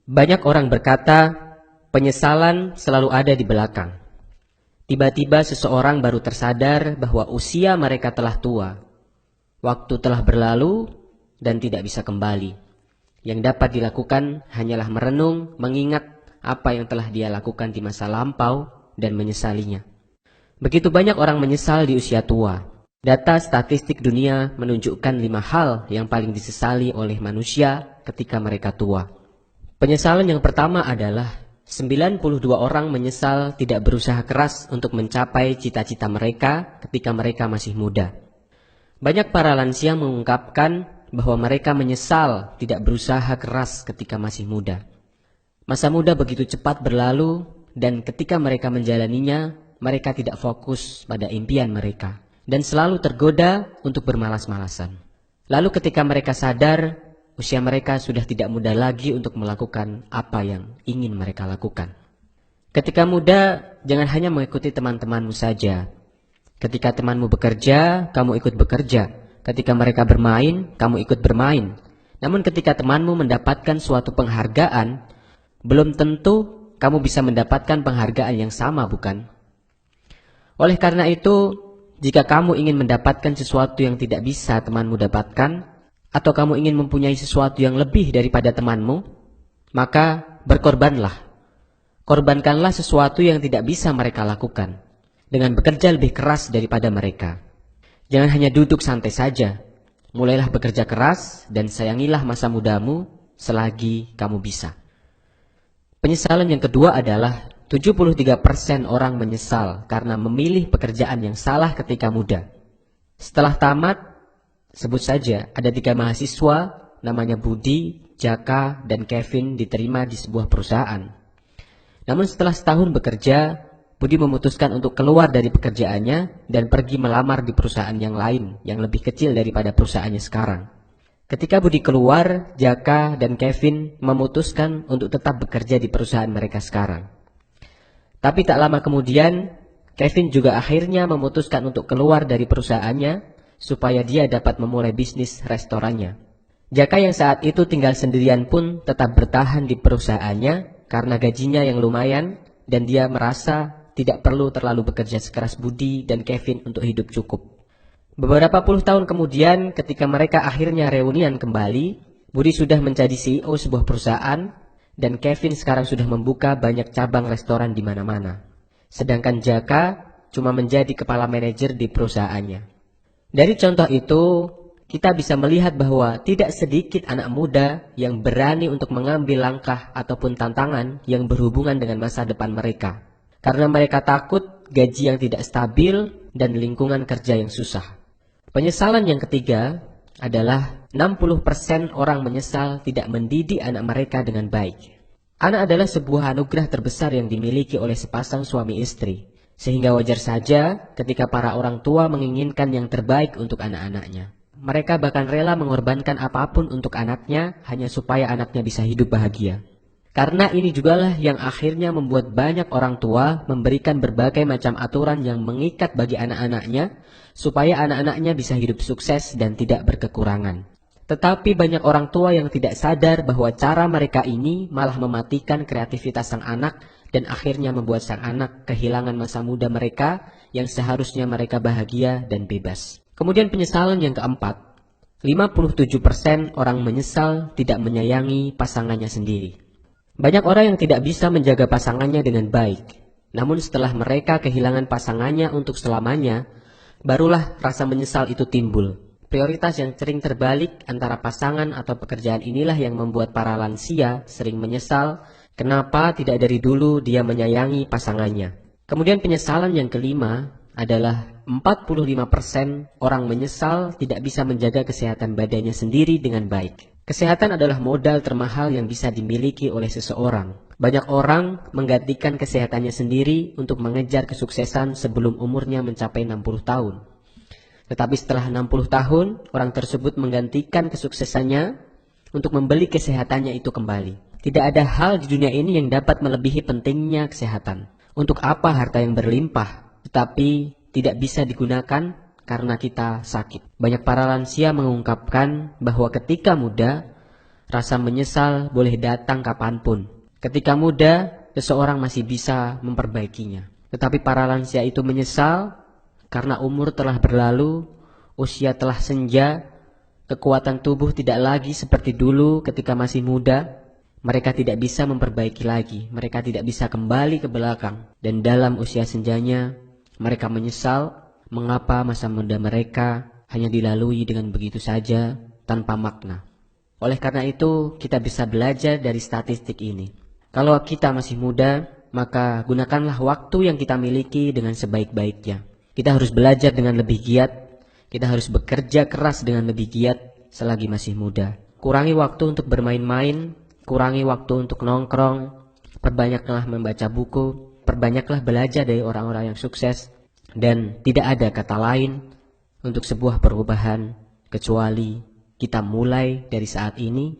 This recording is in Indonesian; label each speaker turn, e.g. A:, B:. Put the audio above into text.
A: Banyak orang berkata, penyesalan selalu ada di belakang. Tiba-tiba seseorang baru tersadar bahwa usia mereka telah tua. Waktu telah berlalu dan tidak bisa kembali. Yang dapat dilakukan hanyalah merenung, mengingat apa yang telah dia lakukan di masa lampau dan menyesalinya. Begitu banyak orang menyesal di usia tua. Data statistik dunia menunjukkan 5 hal yang paling disesali oleh manusia ketika mereka tua. Penyesalan yang pertama adalah 92 orang menyesal tidak berusaha keras untuk mencapai cita-cita mereka ketika mereka masih muda. Banyak para lansia mengungkapkan bahwa mereka menyesal tidak berusaha keras ketika masih muda. Masa muda begitu cepat berlalu dan ketika mereka menjalaninya, mereka tidak fokus pada impian mereka dan selalu tergoda untuk bermalas-malasan. Lalu ketika mereka sadar, usia mereka sudah tidak muda lagi untuk melakukan apa yang ingin mereka lakukan. Ketika muda, jangan hanya mengikuti teman-temanmu saja. Ketika temanmu bekerja, kamu ikut bekerja. Ketika mereka bermain, kamu ikut bermain. Namun ketika temanmu mendapatkan suatu penghargaan, belum tentu kamu bisa mendapatkan penghargaan yang sama, bukan? Oleh karena itu, jika kamu ingin mendapatkan sesuatu yang tidak bisa temanmu dapatkan, atau kamu ingin mempunyai sesuatu yang lebih daripada temanmu, maka berkorbanlah. Korbankanlah sesuatu yang tidak bisa mereka lakukan, dengan bekerja lebih keras daripada mereka. Jangan hanya duduk santai saja. Mulailah bekerja keras dan sayangilah masa mudamu selagi kamu bisa. Penyesalan yang kedua adalah 73% orang menyesal karena memilih pekerjaan yang salah ketika muda. Setelah tamat, sebut saja ada 3 mahasiswa namanya Budi, Jaka, dan Kevin diterima di sebuah perusahaan. Namun setelah setahun bekerja, Budi memutuskan untuk keluar dari pekerjaannya dan pergi melamar di perusahaan yang lain yang lebih kecil daripada perusahaannya sekarang. Ketika Budi keluar, Jaka dan Kevin memutuskan untuk tetap bekerja di perusahaan mereka sekarang. Tapi tak lama kemudian, Kevin juga akhirnya memutuskan untuk keluar dari perusahaannya supaya dia dapat memulai bisnis restorannya. Jaka yang saat itu tinggal sendirian pun tetap bertahan di perusahaannya karena gajinya yang lumayan dan dia merasa tidak perlu terlalu bekerja sekeras Budi dan Kevin untuk hidup cukup. Beberapa puluh tahun kemudian ketika mereka akhirnya reunian kembali, Budi sudah menjadi CEO sebuah perusahaan dan Kevin sekarang sudah membuka banyak cabang restoran di mana-mana. Sedangkan Jaka cuma menjadi kepala manajer di perusahaannya. Dari contoh itu, kita bisa melihat bahwa tidak sedikit anak muda yang berani untuk mengambil langkah ataupun tantangan yang berhubungan dengan masa depan mereka. Karena mereka takut gaji yang tidak stabil dan lingkungan kerja yang susah. Penyesalan yang ketiga adalah 60% orang menyesal tidak mendidik anak mereka dengan baik. Anak adalah sebuah anugerah terbesar yang dimiliki oleh sepasang suami istri. Sehingga wajar saja ketika para orang tua menginginkan yang terbaik untuk anak-anaknya. Mereka bahkan rela mengorbankan apapun untuk anaknya hanya supaya anaknya bisa hidup bahagia. Karena ini jugalah yang akhirnya membuat banyak orang tua memberikan berbagai macam aturan yang mengikat bagi anak-anaknya supaya anak-anaknya bisa hidup sukses dan tidak berkekurangan. Tetapi banyak orang tua yang tidak sadar bahwa cara mereka ini malah mematikan kreativitas sang anak dan akhirnya membuat sang anak kehilangan masa muda mereka yang seharusnya mereka bahagia dan bebas. Kemudian penyesalan yang keempat, 57% orang menyesal tidak menyayangi pasangannya sendiri. Banyak orang yang tidak bisa menjaga pasangannya dengan baik. Namun setelah mereka kehilangan pasangannya untuk selamanya, barulah rasa menyesal itu timbul. Prioritas yang sering terbalik antara pasangan atau pekerjaan inilah yang membuat para lansia sering menyesal kenapa tidak dari dulu dia menyayangi pasangannya. Kemudian penyesalan yang kelima adalah 45% orang menyesal tidak bisa menjaga kesehatan badannya sendiri dengan baik. Kesehatan adalah modal termahal yang bisa dimiliki oleh seseorang. Banyak orang menggantikan kesehatannya sendiri untuk mengejar kesuksesan sebelum umurnya mencapai 60 tahun. Tetapi setelah 60 tahun, orang tersebut menggantikan kesuksesannya untuk membeli kesehatannya itu kembali. Tidak ada hal di dunia ini yang dapat melebihi pentingnya kesehatan. Untuk apa harta yang berlimpah, tetapi tidak bisa digunakan karena kita sakit. Banyak para lansia mengungkapkan bahwa ketika muda, Rasa menyesal boleh datang kapanpun. Ketika muda, seseorang masih bisa memperbaikinya. Tetapi para lansia itu menyesal karena umur telah berlalu, usia telah senja, kekuatan tubuh tidak lagi seperti dulu ketika masih muda. Mereka tidak bisa memperbaiki lagi, mereka tidak bisa kembali ke belakang. Dan dalam usia senjanya, mereka menyesal mengapa masa muda mereka hanya dilalui dengan begitu saja tanpa makna. Oleh karena itu, kita bisa belajar dari statistik ini. Kalau kita masih muda, maka gunakanlah waktu yang kita miliki dengan sebaik-baiknya. Kita harus belajar dengan lebih giat, kita harus bekerja keras dengan lebih giat selagi masih muda. Kurangi waktu untuk bermain-main, kurangi waktu untuk nongkrong, perbanyaklah membaca buku, perbanyaklah belajar dari orang-orang yang sukses, dan tidak ada kata lain untuk sebuah perubahan kecuali kita mulai dari saat ini